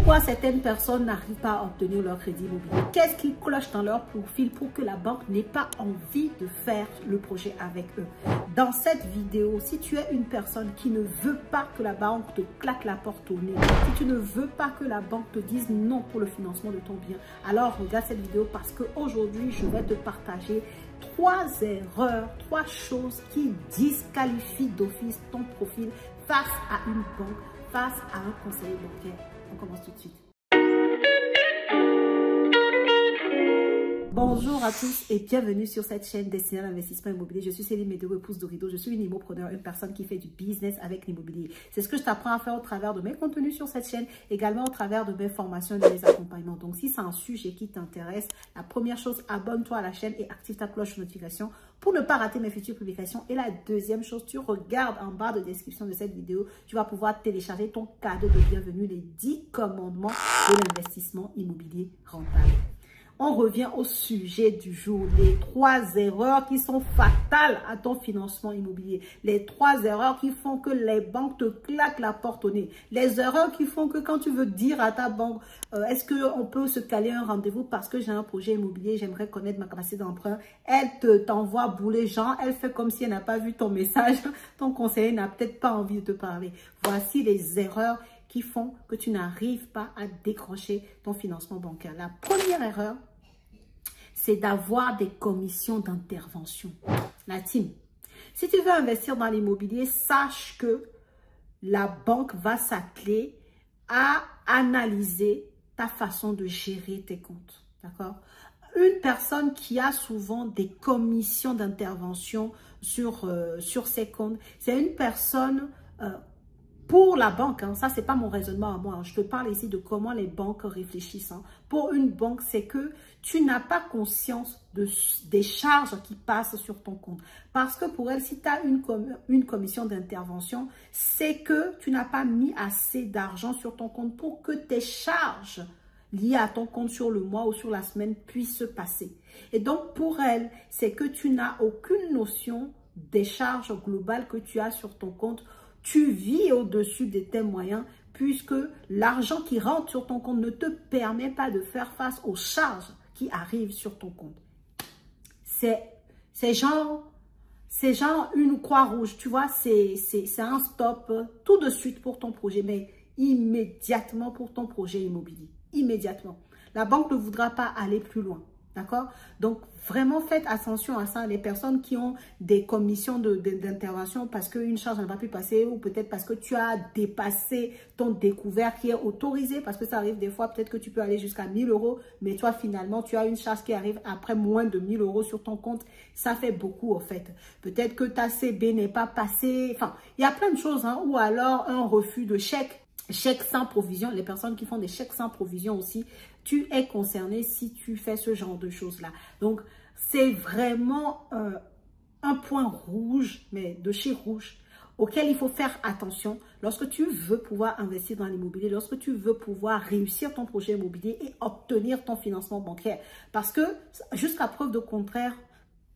Pourquoi certaines personnes n'arrivent pas à obtenir leur crédit immobilier? Qu'est-ce qui cloche dans leur profil pour que la banque n'ait pas envie de faire le projet avec eux? Dans cette vidéo, si tu es une personne qui ne veut pas que la banque te claque la porte au nez, si tu ne veux pas que la banque te dise non pour le financement de ton bien, alors regarde cette vidéo parce qu'aujourd'hui, je vais te partager 3 erreurs, 3 choses qui disqualifient d'office ton profil face à une banque, face à un conseiller bancaire. On commence tout de suite. Bonjour à tous et bienvenue sur cette chaîne destinée à l'investissement immobilier. Je suis Céline Médéo, épouse de Rideau. Je suis une immopreneur, une personne qui fait du business avec l'immobilier. C'est ce que je t'apprends à faire au travers de mes contenus sur cette chaîne, également au travers de mes formations et de mes accompagnements. Donc, si c'est un sujet qui t'intéresse, la première chose, abonne-toi à la chaîne et active ta cloche de notification pour ne pas rater mes futures publications. Et la deuxième chose, tu regardes en bas de description de cette vidéo, tu vas pouvoir télécharger ton cadeau de bienvenue, les 10 commandements de l'investissement immobilier rentable. On revient au sujet du jour, les 3 erreurs qui sont fatales à ton financement immobilier. Les 3 erreurs qui font que les banques te claquent la porte au nez. Les erreurs qui font que quand tu veux dire à ta banque, est-ce qu'on peut se caler un rendez-vous parce que j'ai un projet immobilier, j'aimerais connaître ma capacité d'emprunt. Elle t'envoie bouler Jean, elle fait comme si elle n'a pas vu ton message. Ton conseiller n'a peut-être pas envie de te parler. Voici les erreurs qui font que tu n'arrives pas à décrocher ton financement bancaire. La première erreur, c'est d'avoir des commissions d'intervention. La team, si tu veux investir dans l'immobilier, sache que la banque va s'atteler à analyser ta façon de gérer tes comptes. D'accord? Une personne qui a souvent des commissions d'intervention sur ses comptes, c'est une personne... pour la banque, hein, ça c'est pas mon raisonnement à moi, hein, je te parle ici de comment les banques réfléchissent. Hein. Pour une banque, c'est que tu n'as pas conscience des charges qui passent sur ton compte. Parce que pour elle, si tu as une commission d'intervention, c'est que tu n'as pas mis assez d'argent sur ton compte pour que tes charges liées à ton compte sur le mois ou sur la semaine puissent se passer. Et donc pour elle, c'est que tu n'as aucune notion des charges globales que tu as sur ton compte. Tu vis au-dessus de tes moyens puisque l'argent qui rentre sur ton compte ne te permet pas de faire face aux charges qui arrivent sur ton compte. C'est genre une croix rouge, tu vois, c'est un stop tout de suite pour ton projet, mais immédiatement pour ton projet immobilier. Immédiatement. La banque ne voudra pas aller plus loin. D'accord? Donc, vraiment, faites attention à ça. Les personnes qui ont des commissions d'intervention parce qu'une charge n'a pas pu passer ou peut-être parce que tu as dépassé ton découvert qui est autorisé parce que ça arrive des fois, peut-être que tu peux aller jusqu'à 1 000 €, mais toi, finalement, tu as une charge qui arrive après moins de 1 000 € sur ton compte. Ça fait beaucoup, en fait. Peut-être que ta CB n'est pas passée. Enfin, il y a plein de choses, hein, ou alors un refus de chèque. Chèque sans provision, les personnes qui font des chèques sans provision aussi, tu es concerné si tu fais ce genre de choses-là. Donc, c'est vraiment un point rouge, mais de chez rouge, auquel il faut faire attention lorsque tu veux pouvoir investir dans l'immobilier, lorsque tu veux pouvoir réussir ton projet immobilier et obtenir ton financement bancaire. Parce que, jusqu'à preuve de contraire,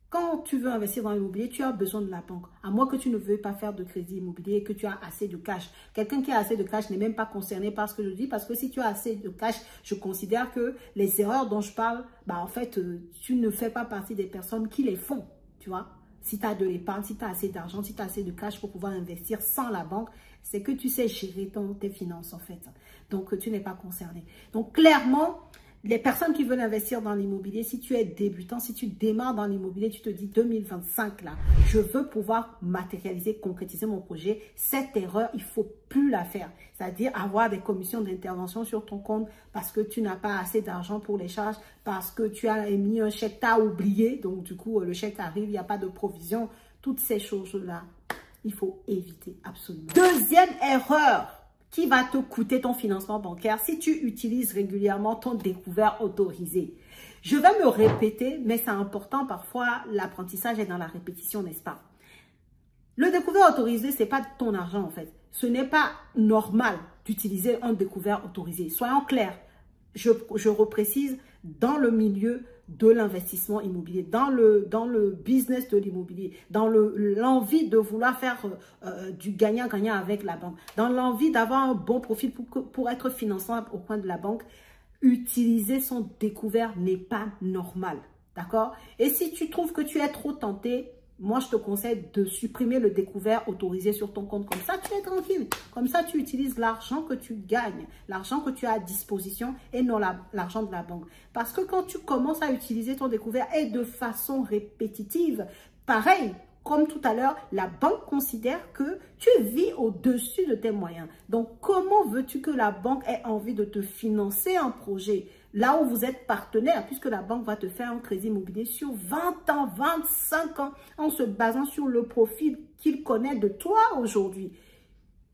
quand tu veux investir dans l'immobilier, tu as besoin de la banque. À moins que tu ne veuilles pas faire de crédit immobilier et que tu as assez de cash. Quelqu'un qui a assez de cash n'est même pas concerné par ce que je dis. Parce que si tu as assez de cash, je considère que les erreurs dont je parle, en fait, tu ne fais pas partie des personnes qui les font. Tu vois? Si tu as de l'épargne, si tu as assez d'argent, si tu as assez de cash pour pouvoir investir sans la banque, c'est que tu sais gérer tes finances en fait. Donc, tu n'es pas concerné. Donc, clairement... les personnes qui veulent investir dans l'immobilier, si tu es débutant, si tu démarres dans l'immobilier, tu te dis 2025 là, je veux pouvoir matérialiser, concrétiser mon projet. Cette erreur, il ne faut plus la faire. C'est-à-dire avoir des commissions d'intervention sur ton compte parce que tu n'as pas assez d'argent pour les charges, parce que tu as émis un chèque, tu as oublié, donc du coup le chèque arrive, il n'y a pas de provision. Toutes ces choses-là, il faut éviter absolument. Deuxième erreur qui va te coûter ton financement bancaire si tu utilises régulièrement ton découvert autorisé. Je vais me répéter, mais c'est important, parfois l'apprentissage est dans la répétition, n'est-ce pas? Le découvert autorisé, ce n'est pas ton argent en fait. Ce n'est pas normal d'utiliser un découvert autorisé. Soyons clairs, je reprécise, dans le milieu de l'investissement immobilier, dans le business de l'immobilier, dans l'envie de vouloir faire du gagnant-gagnant avec la banque, dans l'envie d'avoir un bon profil pour être finançable au coin de la banque, utiliser son découvert n'est pas normal. D'accord? Et si tu trouves que tu es trop tenté, moi, je te conseille de supprimer le découvert autorisé sur ton compte. Comme ça, tu es tranquille. Comme ça, tu utilises l'argent que tu gagnes, l'argent que tu as à disposition et non l'argent de la banque. Parce que quand tu commences à utiliser ton découvert et de façon répétitive, pareil, comme tout à l'heure, la banque considère que tu vis au-dessus de tes moyens. Donc, comment veux-tu que la banque ait envie de te financer un projet là où vous êtes partenaire, puisque la banque va te faire un crédit immobilier sur 20 ans, 25 ans, en se basant sur le profil qu'il connaît de toi aujourd'hui.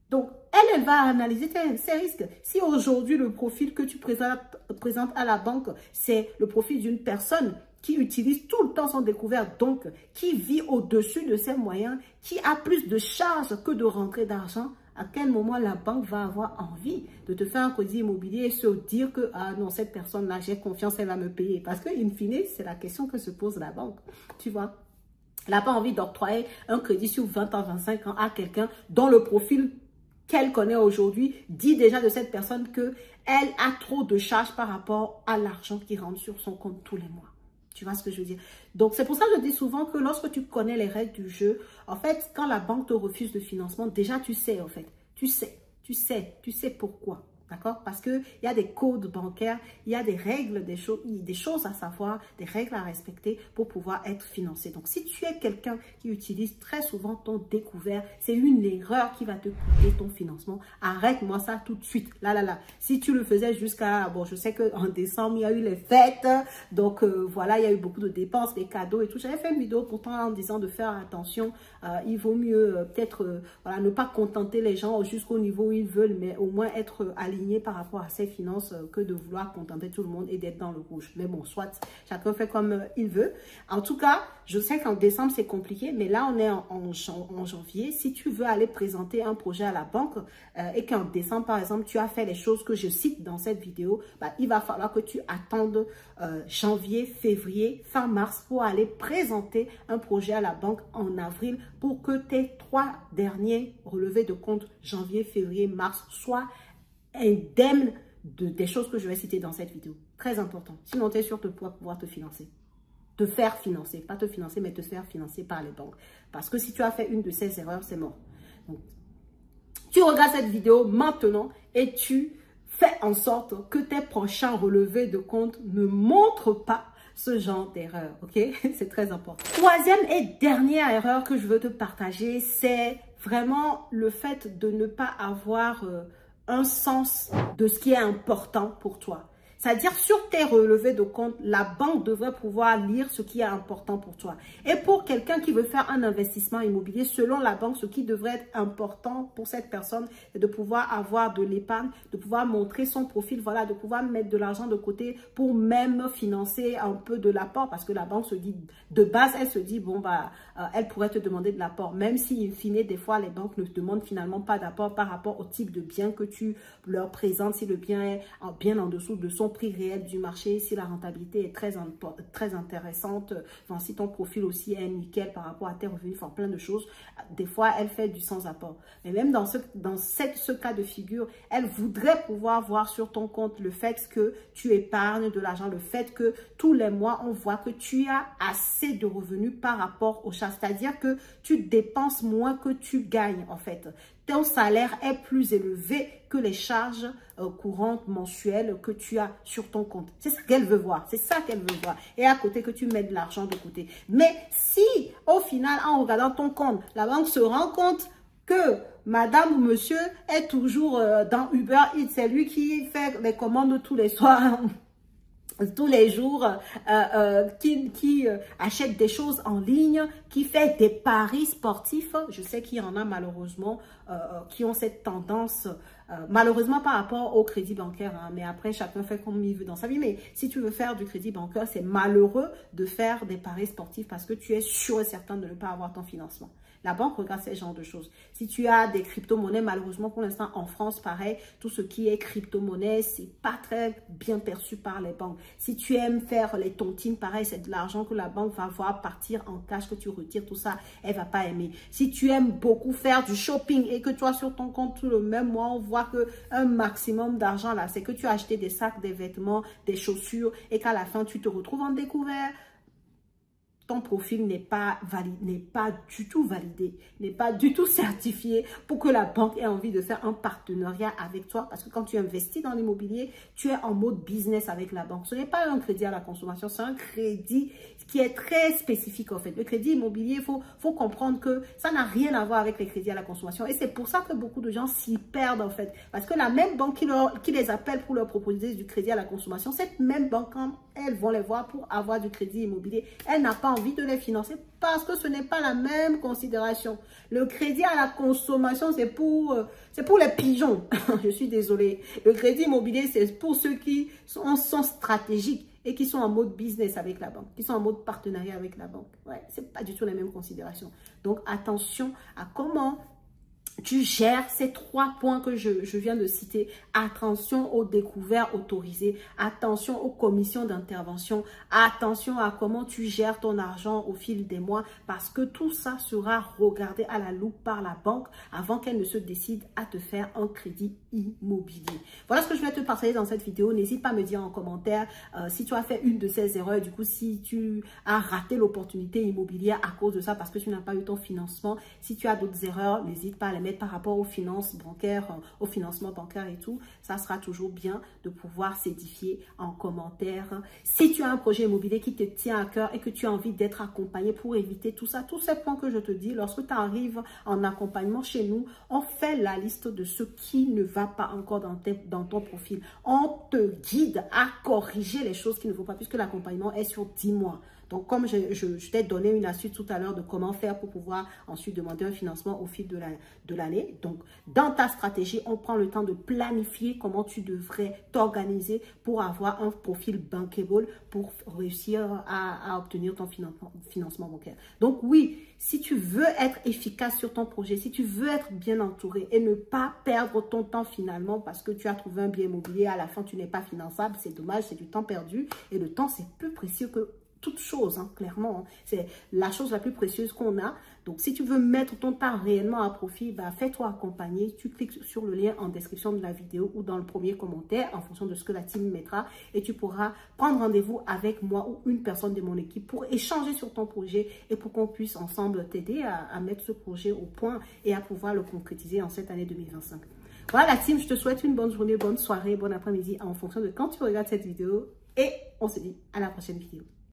Donc, elle va analyser ses risques. Si aujourd'hui, le profil que tu présentes à la banque, c'est le profil d'une personne qui utilise tout le temps son découvert, donc qui vit au-dessus de ses moyens, qui a plus de charges que de rentrée d'argent, à quel moment la banque va avoir envie de te faire un crédit immobilier et se dire que, ah non, cette personne-là, j'ai confiance, elle va me payer. Parce que, in fine, c'est la question que se pose la banque. Tu vois, elle n'a pas envie d'octroyer un crédit sur 20 ans, 25 ans à quelqu'un dont le profil qu'elle connaît aujourd'hui dit déjà de cette personne qu'elle a trop de charges par rapport à l'argent qui rentre sur son compte tous les mois. Tu vois ce que je veux dire? Donc, c'est pour ça que je dis souvent que lorsque tu connais les règles du jeu, en fait, quand la banque te refuse le financement, déjà, tu sais, en fait. Tu sais pourquoi. D'accord? Parce qu'il y a des codes bancaires, il y a des règles, des choses à savoir, des règles à respecter pour pouvoir être financé. Donc, si tu es quelqu'un qui utilise très souvent ton découvert, c'est une erreur qui va te coûter ton financement. Arrête-moi ça tout de suite. Là. Si tu le faisais jusqu'à... Bon, je sais qu'en décembre, il y a eu les fêtes. Donc, voilà, il y a eu beaucoup de dépenses, des cadeaux et tout. J'avais fait une vidéo pourtant en disant de faire attention. Il vaut mieux peut-être voilà, ne pas contenter les gens jusqu'au niveau où ils veulent, mais au moins être aligné par rapport à ses finances que de vouloir contenter tout le monde et d'être dans le rouge. Mais bon, soit chacun fait comme il veut. En tout cas, je sais qu'en décembre, c'est compliqué, mais là, on est en janvier. Si tu veux aller présenter un projet à la banque et qu'en décembre, par exemple, tu as fait les choses que je cite dans cette vidéo, bah, il va falloir que tu attendes janvier, février, fin mars pour aller présenter un projet à la banque en avril pour que tes 3 derniers relevés de compte janvier, février, mars soient indemne des choses que je vais citer dans cette vidéo. Très important. Sinon, tu es sûr de pouvoir te financer. Te faire financer. Pas te financer, mais te faire financer par les banques. Parce que si tu as fait une de ces erreurs, c'est mort. Donc, tu regardes cette vidéo maintenant et tu fais en sorte que tes prochains relevés de compte ne montrent pas ce genre d'erreur. Ok? C'est très important. Troisième et dernière erreur que je veux te partager, c'est vraiment le fait de ne pas avoir... un sens de ce qui est important pour toi. C'est-à-dire, sur tes relevés de compte, la banque devrait pouvoir lire ce qui est important pour toi. Et pour quelqu'un qui veut faire un investissement immobilier, selon la banque, ce qui devrait être important pour cette personne, c'est de pouvoir avoir de l'épargne, de pouvoir montrer son profil, voilà, de pouvoir mettre de l'argent de côté pour même financer un peu de l'apport. Parce que la banque se dit, de base, elle se dit, bon, bah, elle pourrait te demander de l'apport. Même si, in fine, des fois, les banques ne te demandent finalement pas d'apport par rapport au type de bien que tu leur présentes, si le bien est bien en dessous de son prix réel du marché, si la rentabilité est très intéressante, enfin, si ton profil aussi est nickel par rapport à tes revenus, enfin plein de choses, des fois elle fait du sans apport. Mais même dans ce cas de figure, elle voudrait pouvoir voir sur ton compte le fait que tu épargnes de l'argent, le fait que tous les mois on voit que tu as assez de revenus par rapport aux charges, c'est-à-dire que tu dépenses moins que tu gagnes en fait. Ton salaire est plus élevé que les charges courantes mensuelles que tu as sur ton compte. C'est ça qu'elle veut voir. C'est ça qu'elle veut voir. Et à côté, que tu mets de l'argent de côté. Mais si, au final, en regardant ton compte, la banque se rend compte que madame ou monsieur est toujours dans Uber Eats, c'est lui qui fait les commandes tous les soirs, tous les jours, qui achète des choses en ligne, qui fait des paris sportifs. Je sais qu'il y en a malheureusement qui ont cette tendance, malheureusement par rapport au crédit bancaire, hein, mais après chacun fait comme il veut dans sa vie. Mais si tu veux faire du crédit bancaire, c'est malheureux de faire des paris sportifs parce que tu es sûr et certain de ne pas avoir ton financement. La banque regarde ces genres de choses. Si tu as des crypto-monnaies, malheureusement, pour l'instant, en France, pareil, tout ce qui est crypto-monnaie, c'est pas très bien perçu par les banques. Si tu aimes faire les tontines, pareil, c'est de l'argent que la banque va voir partir en cash, que tu retires, tout ça, elle va pas aimer. Si tu aimes beaucoup faire du shopping et que toi, sur ton compte, tout le même mois, on voit que un maximum d'argent là, c'est que tu as acheté des sacs, des vêtements, des chaussures et qu'à la fin, tu te retrouves en découvert. Ton profil n'est pas valide, n'est pas du tout validé, n'est pas du tout certifié pour que la banque ait envie de faire un partenariat avec toi. Parce que quand tu investis dans l'immobilier, tu es en mode business avec la banque. Ce n'est pas un crédit à la consommation, c'est un crédit qui est très spécifique en fait. Le crédit immobilier, il faut comprendre que ça n'a rien à voir avec les crédits à la consommation. Et c'est pour ça que beaucoup de gens s'y perdent en fait. Parce que la même banque qui les appelle pour leur proposer du crédit à la consommation, cette même banque, quand elles vont les voir pour avoir du crédit immobilier, elle n'a pas envie de les financer parce que ce n'est pas la même considération. Le crédit à la consommation, c'est pour les pigeons. Je suis désolée. Le crédit immobilier, c'est pour ceux qui sont stratégiques et qui sont en mode business avec la banque, qui sont en mode partenariat avec la banque. Ouais, c'est pas du tout les mêmes considérations. Donc, attention à comment tu gères ces 3 points que je viens de citer. Attention aux découvertes autorisées. Attention aux commissions d'intervention. Attention à comment tu gères ton argent au fil des mois. Parce que tout ça sera regardé à la loupe par la banque avant qu'elle ne se décide à te faire un crédit immobilier. Voilà ce que je vais te partager dans cette vidéo. N'hésite pas à me dire en commentaire si tu as fait une de ces erreurs. Du coup, si tu as raté l'opportunité immobilière à cause de ça parce que tu n'as pas eu ton financement. Si tu as d'autres erreurs, n'hésite pas à les mettre par rapport aux finances bancaires, au financement bancaire et tout. Ça sera toujours bien de pouvoir s'édifier en commentaire. Si tu as un projet immobilier qui te tient à cœur et que tu as envie d'être accompagné pour éviter tout ça, tous ces points que je te dis, lorsque tu arrives en accompagnement chez nous, on fait la liste de ce qui ne va pas encore dans ton profil. On te guide à corriger les choses qui ne vont pas puisque l'accompagnement est sur 10 mois. Donc, comme je t'ai donné une astuce tout à l'heure de comment faire pour pouvoir ensuite demander un financement au fil de l'année. Donc, dans ta stratégie, on prend le temps de planifier comment tu devrais t'organiser pour avoir un profil bankable pour réussir à obtenir ton financement bancaire. Donc, oui, si tu veux être efficace sur ton projet, si tu veux être bien entouré et ne pas perdre ton temps finalement parce que tu as trouvé un bien immobilier, à la fin, tu n'es pas finançable, c'est dommage, c'est du temps perdu et le temps, c'est plus précieux que toute chose, hein, clairement. Hein. C'est la chose la plus précieuse qu'on a. Donc, si tu veux mettre ton temps réellement à profit, bah, fais-toi accompagner. Tu cliques sur le lien en description de la vidéo ou dans le premier commentaire en fonction de ce que la team mettra et tu pourras prendre rendez-vous avec moi ou une personne de mon équipe pour échanger sur ton projet et pour qu'on puisse ensemble t'aider à mettre ce projet au point et à pouvoir le concrétiser en cette année 2025. Voilà la team, je te souhaite une bonne journée, bonne soirée, bon après-midi en fonction de quand tu regardes cette vidéo et on se dit à la prochaine vidéo.